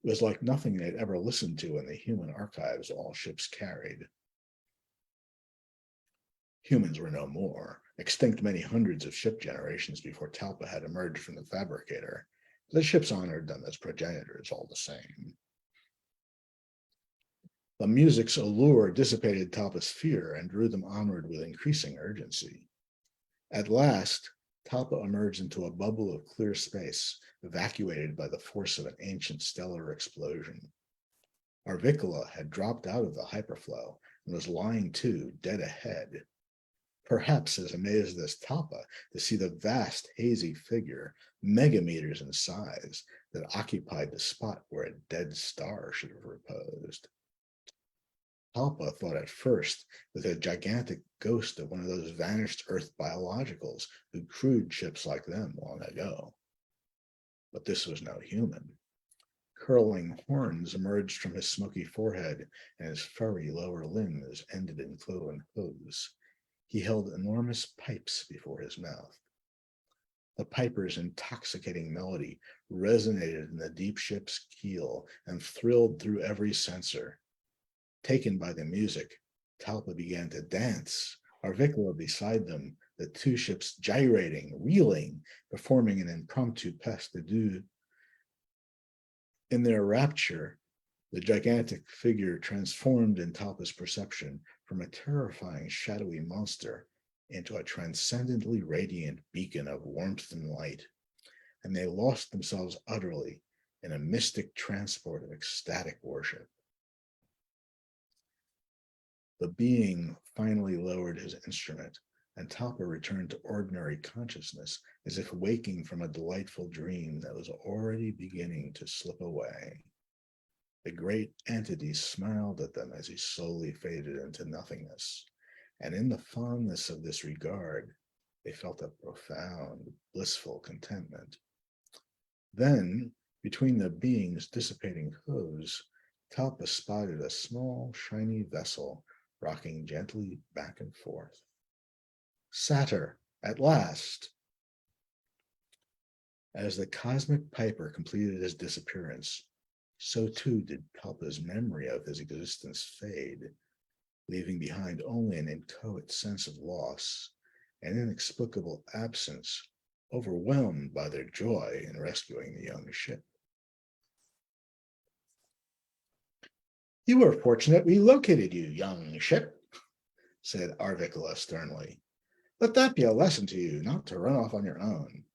It was like nothing they'd ever listened to in the human archives all ships carried. Humans were no more, extinct many hundreds of ship generations before Talpa had emerged from the fabricator. The ships honored them as progenitors all the same. The music's allure dissipated Talpa's fear and drew them onward with increasing urgency. At last, Talpa emerged into a bubble of clear space, evacuated by the force of an ancient stellar explosion. Arvikla had dropped out of the hyperflow and was lying to, dead ahead. Perhaps as amazed as Talpa to see the vast hazy figure, megameters in size, that occupied the spot where a dead star should have reposed. Talpa thought at first that a gigantic ghost of one of those vanished Earth biologicals who crewed ships like them long ago. But this was no human. Curling horns emerged from his smoky forehead, and his furry lower limbs ended in cloven hooves. He held enormous pipes before his mouth. The piper's intoxicating melody resonated in the deep ship's keel and thrilled through every sensor. Taken by the music, Talpa began to dance, Arvikla beside them, the two ships gyrating, reeling, performing an impromptu pas de deux. In their rapture, the gigantic figure transformed in Talpa's perception from a terrifying shadowy monster into a transcendently radiant beacon of warmth and light, and they lost themselves utterly in a mystic transport of ecstatic worship. The being finally lowered his instrument, and Talpa returned to ordinary consciousness, as if waking from a delightful dream that was already beginning to slip away. The great entity smiled at them as he slowly faded into nothingness, and in the fondness of this regard, they felt a profound, blissful contentment. Then, between the being's dissipating hooves, Talpa spotted a small, shiny vessel rocking gently back and forth. Satyr, at last! As the cosmic piper completed his disappearance, so too did Talpa's memory of his existence fade, leaving behind only an inchoate sense of loss, an inexplicable absence, overwhelmed by their joy in rescuing the young ship. "You were fortunate we located you, young ship," said Arvikla sternly. "Let that be a lesson to you not to run off on your own."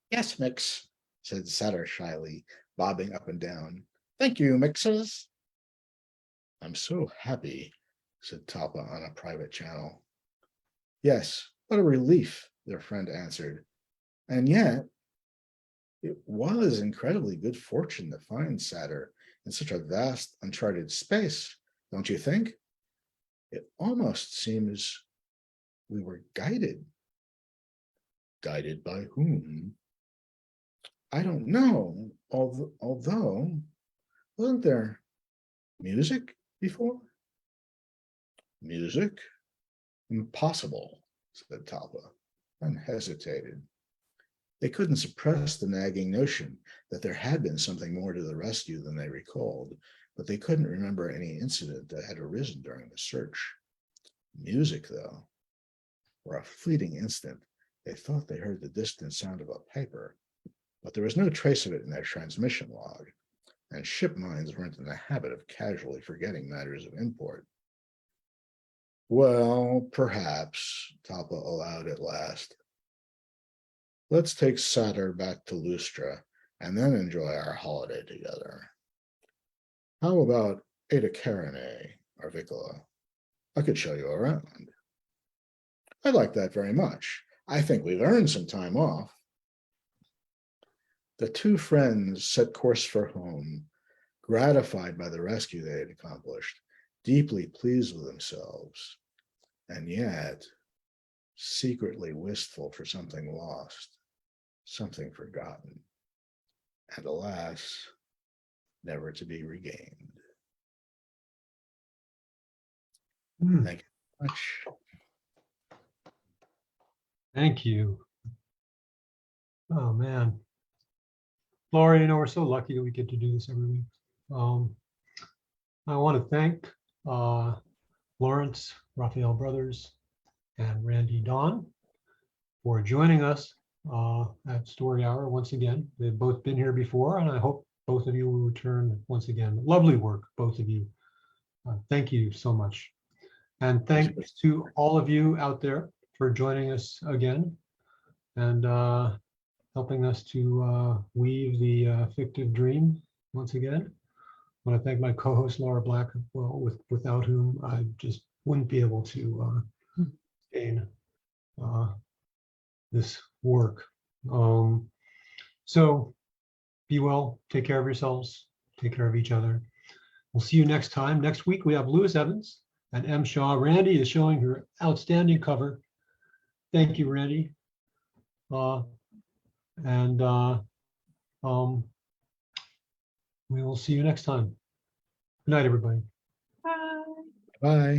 "Yes, Mix," said Satyr shyly, bobbing up and down. "Thank you, Mixes." "I'm so happy," said Talpa on a private channel. "Yes, what a relief," their friend answered. "And yet, it was incredibly good fortune to find Satyr in such a vast, uncharted space, don't you think? It almost seems we were guided." "Guided by whom?" "I don't know, although Wasn't there music before? Music? Impossible, said Talpa, and hesitated. They couldn't suppress the nagging notion that there had been something more to the rescue than they recalled, but they couldn't remember any incident that had arisen during the search. Music, though. For a fleeting instant, they thought they heard the distant sound of a piper, but there was no trace of it in their transmission log, and ship minds weren't in the habit of casually forgetting matters of import. Well, perhaps, Talpa allowed at last. Let's take Satyr back to Lustra and then enjoy our holiday together. How about Ada Karane, Arvicola? I could show you around. I'd like that very much. I think we've earned some time off. The two friends set course for home, gratified by the rescue they had accomplished, deeply pleased with themselves, and yet secretly wistful for something lost, something forgotten, and alas, never to be regained. Thank you very much. Thank you. Oh, man. Laura, you know, we're so lucky that we get to do this every week. I want to thank Laurence Raphael Brothers and Randee Dawn for joining us at Story Hour once again. They've both been here before, and I hope both of you will return once again. Lovely work, both of you. Thank you so much. And thanks to all of you out there for joining us again and helping us to weave the fictive dream once again. I want to thank my co-host Laura Black, well, without whom I just wouldn't be able to sustain this work. So be well, take care of yourselves, take care of each other. We'll see you next time. Next week we have Lewis Evans and M. Shaw. Randee is showing her outstanding cover. Thank you, Randee. We will see you next time. Good night, everybody. Bye. Bye.